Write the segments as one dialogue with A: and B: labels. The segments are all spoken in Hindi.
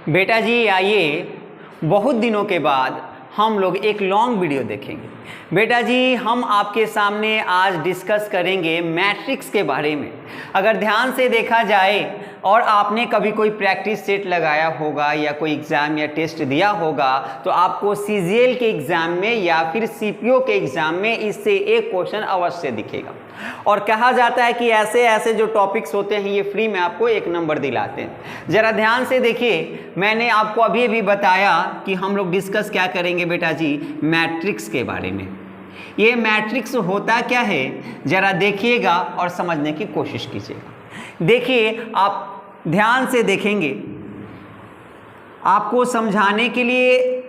A: बेटा जी आइए, बहुत दिनों के बाद हम लोग एक लॉन्ग वीडियो देखेंगे। बेटा जी हम आपके सामने आज डिस्कस करेंगे मैट्रिक्स के बारे में। अगर ध्यान से देखा जाए और आपने कभी कोई प्रैक्टिस सेट लगाया होगा या कोई एग्ज़ाम या टेस्ट दिया होगा तो आपको सीजीएल के एग्ज़ाम में या फिर सीपीओ के एग्ज़ाम में इससे एक क्वेश्चन अवश्य दिखेगा। और कहा जाता है कि ऐसे ऐसे जो टॉपिक्स होते हैं ये फ्री में आपको 1 नंबर दिलाते हैं। ज़रा ध्यान से देखिए, मैंने आपको अभी भी बताया कि हम लोग डिस्कस क्या करेंगे बेटा जी, मैट्रिक्स के बारे में। ये मैट्रिक्स होता क्या है ज़रा देखिएगा और समझने की कोशिश कीजिएगा। देखिए आप ध्यान से देखेंगे, आपको समझाने के लिए,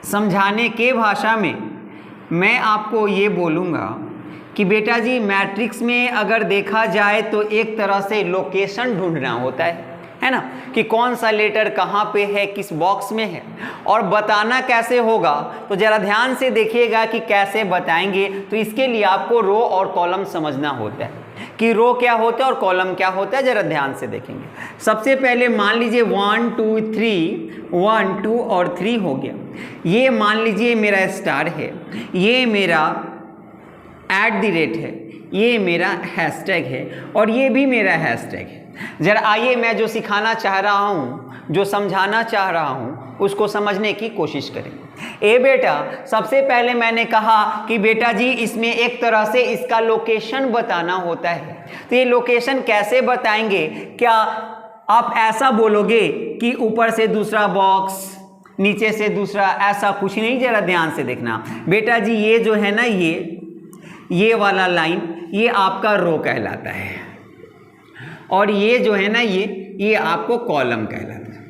A: समझाने के भाषा में मैं आपको ये बोलूँगा कि बेटा जी मैट्रिक्स में अगर देखा जाए तो एक तरह से लोकेशन ढूंढना होता है ना, कि कौन सा लेटर कहाँ पे है, किस बॉक्स में है। और बताना कैसे होगा तो ज़रा ध्यान से देखिएगा कि कैसे बताएंगे। तो इसके लिए आपको रो और कॉलम समझना होता है कि रो क्या होता है और कॉलम क्या होता है। ज़रा ध्यान से देखेंगे। सबसे पहले मान लीजिए 1 2 3, 1 2 और 3 हो गया। ये मान लीजिए मेरा स्टार है, ये मेरा @ है, ये मेरा हैशटैग है और ये भी मेरा हैशटैग है। जरा आइए मैं जो सिखाना चाह रहा हूँ, जो समझाना चाह रहा हूँ उसको समझने की कोशिश करें। ए बेटा, सबसे पहले मैंने कहा कि बेटा जी इसमें एक तरह से इसका लोकेशन बताना होता है। तो ये लोकेशन कैसे बताएंगे? क्या आप ऐसा बोलोगे कि ऊपर से दूसरा बॉक्स, नीचे से दूसरा, ऐसा कुछ नहीं। जरा ध्यान से देखना बेटा जी, ये जो है ना, ये वाला लाइन ये आपका रो कहलाता है और ये जो है ना ये आपको कॉलम कहलाता है।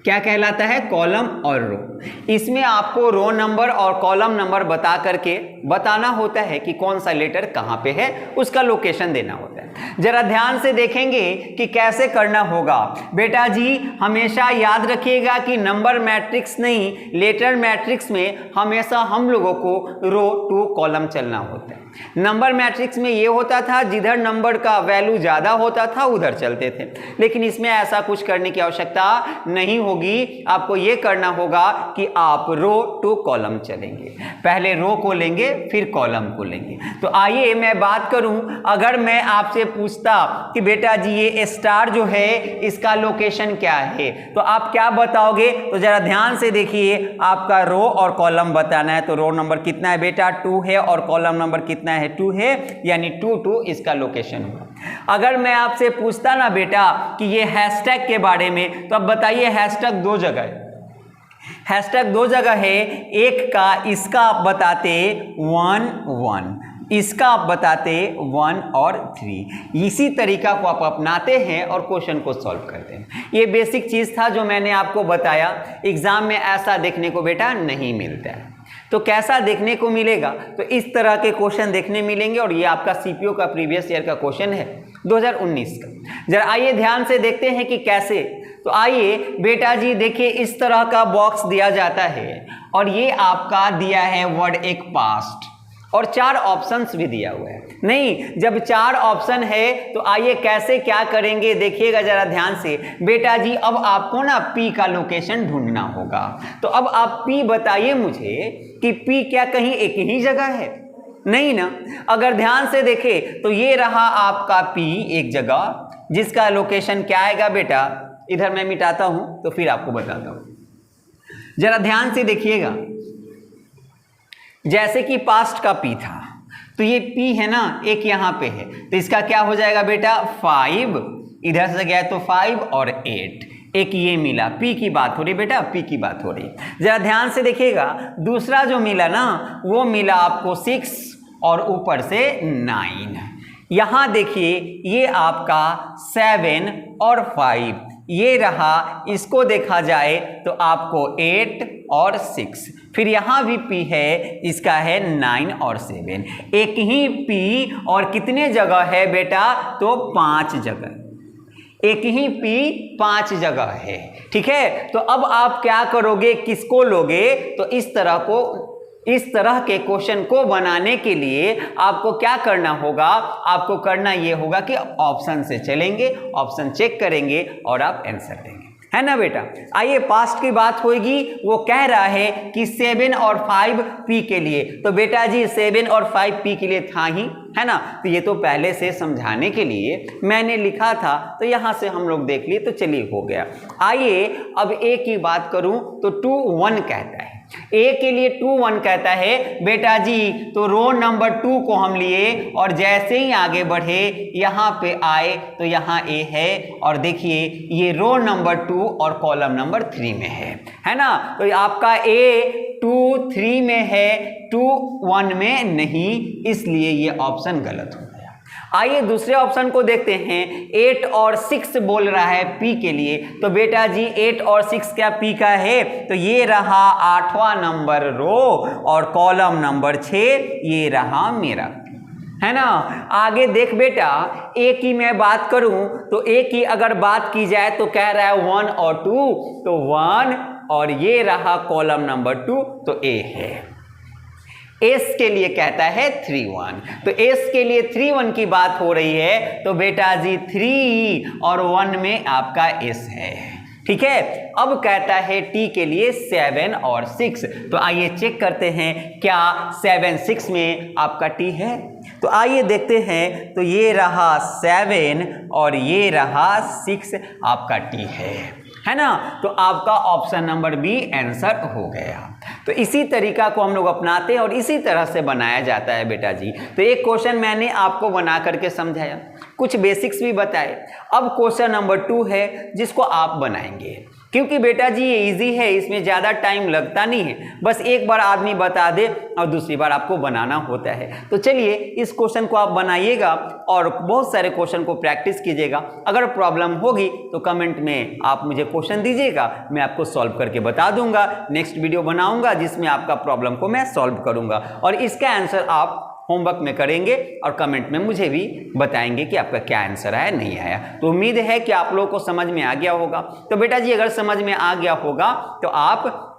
A: क्या कहलाता है? कॉलम और रो। इसमें आपको रो नंबर और कॉलम नंबर बता करके बताना होता है कि कौन सा लेटर कहाँ पे है, उसका लोकेशन देना होता है। जरा ध्यान से देखेंगे कि कैसे करना होगा। बेटा जी हमेशा याद रखिएगा कि नंबर मैट्रिक्स नहीं, लेटर मैट्रिक्स में हमेशा हम लोगों को रो टू कॉलम चलना होता है। नंबर मैट्रिक्स में ये होता था जिधर नंबर का वैल्यू ज़्यादा होता था उधर चलते थे, लेकिन इसमें ऐसा कुछ करने की आवश्यकता नहीं होगी। आपको ये करना होगा कि आप रो टू कॉलम चलेंगे। पहले रो को लेंगे फिर कॉलम को लेंगे। तो आइए मैं बात करूं, अगर मैं आपसे पूछता कि बेटा जी ये स्टार जो है इसका लोकेशन क्या है तो आप क्या बताओगे? तो जरा ध्यान से देखिए, आपका रो और कॉलम बताना है। तो रो नंबर कितना है बेटा? 2 है और कॉलम नंबर कितना है? 2 है, यानी 2 2 इसका लोकेशन होगा। अगर मैं आपसे पूछता ना बेटा कि ये हैशटैग के बारे में, तो अब बताइए हैशटैग 2 जगह है। हैशटैग 2 जगह है। एक का इसका आप बताते 1 1, इसका आप बताते 1 और 3। इसी तरीका को आप अपनाते हैं और क्वेश्चन को सॉल्व करते हैं। ये बेसिक चीज़ था जो मैंने आपको बताया। एग्जाम में ऐसा देखने को बेटा नहीं मिलता है। तो कैसा देखने को मिलेगा? तो इस तरह के क्वेश्चन देखने मिलेंगे और ये आपका सीपीओ का प्रीवियस ईयर का क्वेश्चन है 2019 का। जरा आइए ध्यान से देखते हैं कि कैसे। तो आइए बेटा जी देखिए, इस तरह का बॉक्स दिया जाता है और ये आपका दिया है वर्ड एक पास्ट और 4 ऑप्शंस भी दिया हुआ है। नहीं, जब 4 ऑप्शन है तो आइए कैसे क्या करेंगे देखिएगा जरा ध्यान से। बेटा जी अब आपको ना पी का लोकेशन ढूंढना होगा। तो अब आप पी बताइए मुझे कि पी क्या कहीं एक ही जगह है? नहीं ना। अगर ध्यान से देखें तो ये रहा आपका पी एक जगह, जिसका लोकेशन क्या आएगा बेटा? इधर मैं मिटाता हूं तो फिर आपको बताता हूं। जरा ध्यान से देखिएगा, जैसे कि पास्ट का पी था तो ये पी है ना, एक यहाँ पे है, तो इसका क्या हो जाएगा बेटा? 5, इधर से गया तो 5 और 8, एक ये मिला। पी की बात हो रही बेटा, पी की बात हो रही। जरा ध्यान से देखिएगा, दूसरा जो मिला ना वो मिला आपको 6 और ऊपर से 9। यहाँ देखिए ये आपका 7 और 5, ये रहा। इसको देखा जाए तो आपको 8 और 6, फिर यहाँ भी पी है, इसका है 9 और 7। एक ही पी और कितने जगह है बेटा? तो 5 जगह। एक ही पी 5 जगह है। ठीक है, तो अब आप क्या करोगे, किसको लोगे? तो इस तरह को इस तरह के क्वेश्चन को बनाने के लिए आपको क्या करना होगा, आपको करना ये होगा कि ऑप्शन से चलेंगे, ऑप्शन चेक करेंगे और आप आंसर देंगे, है ना बेटा। आइए पास्ट की बात होगी। वो कह रहा है कि 7 और 5 पी के लिए, तो बेटा जी 7 और 5 पी के लिए था ही, है ना। तो ये तो पहले से समझाने के लिए मैंने लिखा था, तो यहां से हम लोग देख लिए, तो चलिए हो गया। आइए अब ए की बात करूं तो 2 1 कहता है, ए के लिए 2 1 कहता है बेटा जी। तो रो नंबर 2 को हम लिए और जैसे ही आगे बढ़े यहां पे आए तो यहां ए है, और देखिए ये रो नंबर 2 और कॉलम नंबर 3 में है ना। तो आपका ए 2 3 में है, 2 1 में नहीं, इसलिए ये ऑप्शन गलत हो गया। आइए दूसरे ऑप्शन को देखते हैं। 8 और 6 बोल रहा है पी के लिए, तो बेटा जी 8 और 6 क्या पी का है, तो ये रहा 8वां नंबर रो और कॉलम नंबर 6 ये रहा मेरा, है ना। आगे देख बेटा, ए की मैं बात करूं तो ए की अगर बात की जाए तो कह रहा है 1 और 2, तो 1 और ये रहा कॉलम नंबर 2, तो ए है। एस के लिए कहता है 3 1, तो एस के लिए 3 1 की बात हो रही है, तो बेटा जी 3 और 1 में आपका एस है, ठीक है। अब कहता है टी के लिए 7 और 6, तो आइए चेक करते हैं क्या 7 6 में आपका टी है। तो आइए देखते हैं, तो ये रहा 7 और ये रहा 6 आपका टी है ना। तो आपका ऑप्शन नंबर बी आंसर हो गया। तो इसी तरीका को हम लोग अपनाते हैं और इसी तरह से बनाया जाता है बेटा जी। तो एक क्वेश्चन मैंने आपको बना करके समझाया, कुछ बेसिक्स भी बताए। अब क्वेश्चन नंबर 2 है जिसको आप बनाएंगे, क्योंकि बेटा जी ये इजी है, इसमें ज़्यादा टाइम लगता नहीं है, बस एक बार आदमी बता दे और दूसरी बार आपको बनाना होता है। तो चलिए इस क्वेश्चन को आप बनाइएगा और बहुत सारे क्वेश्चन को प्रैक्टिस कीजिएगा। अगर प्रॉब्लम होगी तो कमेंट में आप मुझे क्वेश्चन दीजिएगा, मैं आपको सॉल्व करके बता दूंगा। नेक्स्ट वीडियो बनाऊंगा जिसमें आपका प्रॉब्लम को मैं सॉल्व करूंगा और इसका आंसर आप होमवर्क में करेंगे और कमेंट में मुझे भी बताएंगे कि आपका क्या आंसर आया नहीं आया। तो उम्मीद है कि आप लोगों को समझ में आ गया होगा। तो बेटा जी अगर समझ में आ गया होगा तो आप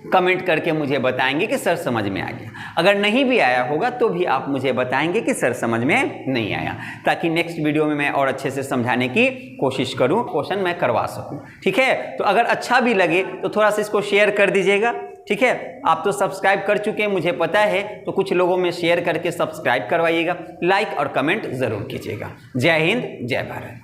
A: कमेंट करके मुझे बताएंगे कि सर समझ में आ गया। अगर नहीं भी आया होगा तो भी आप मुझे बताएंगे कि सर समझ में नहीं आया, ताकि नेक्स्ट वीडियो में मैं और अच्छे से समझाने की कोशिश करूं, क्वेश्चन मैं करवा सकूं, ठीक है। तो अगर अच्छा भी लगे तो थोड़ा सा इसको शेयर कर दीजिएगा, ठीक है। आप तो सब्सक्राइब कर चुके हैं मुझे पता है, तो कुछ लोगों में शेयर करके सब्सक्राइब करवाइएगा, लाइक और कमेंट ज़रूर कीजिएगा। जय हिंद, जय भारत।